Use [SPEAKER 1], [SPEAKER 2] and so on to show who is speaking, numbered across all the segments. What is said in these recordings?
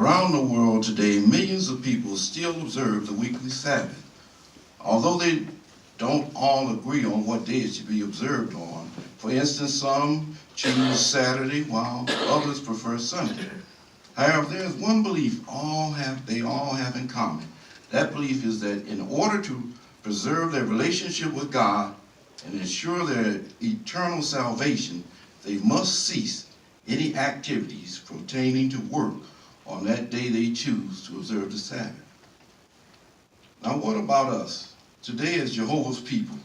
[SPEAKER 1] Around the world today, millions of people still observe the weekly Sabbath. Although they don't all agree on what day it should be observed on. For instance, some choose Saturday while others prefer Sunday. However, there is one belief they all have in common. That belief is that in order to preserve their relationship with God and ensure their eternal salvation, they must cease any activities pertaining to work on that day they choose to observe the Sabbath. Now, what about us? Today, as Jehovah's people,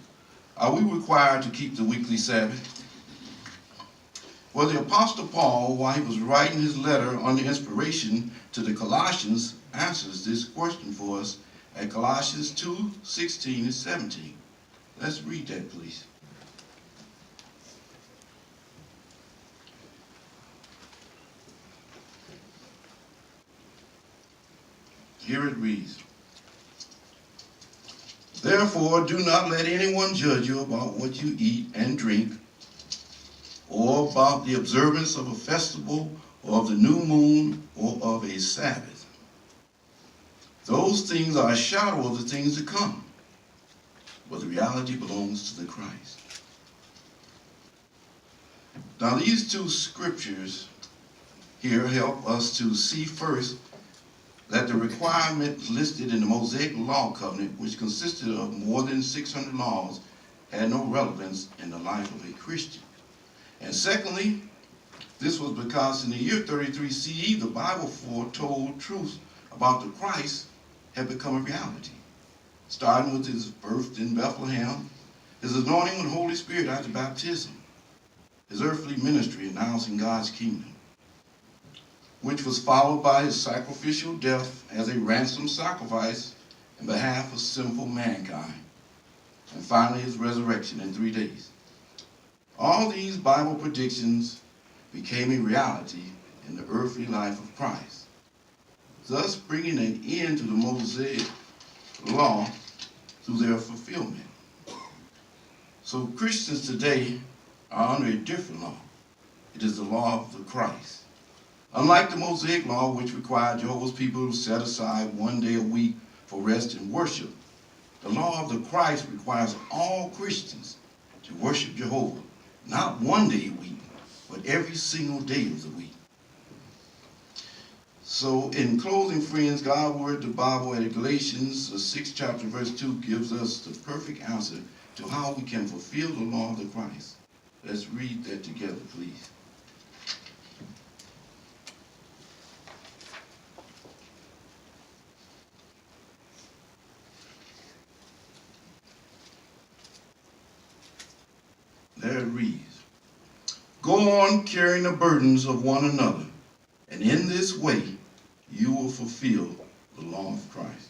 [SPEAKER 1] are we required to keep the weekly Sabbath? Well, the Apostle Paul, while he was writing his letter under inspiration to the Colossians, answers this question for us at Colossians 2:16 and 17. Let's read that, please. Here it reads, "Therefore, do not let anyone judge you about what you eat and drink, or about the observance of a festival, or of the new moon, or of a Sabbath. Those things are a shadow of the things to come, but the reality belongs to the Christ." Now, these two scriptures here help us to see first that the requirements listed in the Mosaic Law Covenant, which consisted of more than 600 laws, had no relevance in the life of a Christian. And secondly, this was because in the year 33 CE, the Bible foretold truths about the Christ had become a reality, starting with his birth in Bethlehem, his anointing with the Holy Spirit after baptism, his earthly ministry announcing God's kingdom, which was followed by his sacrificial death as a ransom sacrifice in behalf of sinful mankind, and finally his resurrection in 3 days. All these Bible predictions became a reality in the earthly life of Christ, thus bringing an end to the Mosaic law through their fulfillment. So Christians today are under a different law. It is the law of the Christ. Unlike the Mosaic law, which required Jehovah's people to set aside 1 day a week for rest and worship, the law of the Christ requires all Christians to worship Jehovah, not 1 day a week, but every single day of the week. So in closing, friends, God's word, the Bible, at Galatians, the 6th chapter, verse 2, gives us the perfect answer to how we can fulfill the law of the Christ. Let's read that together, please. There it reads, "Go on carrying the burdens of one another, and in this way you will fulfill the law of Christ."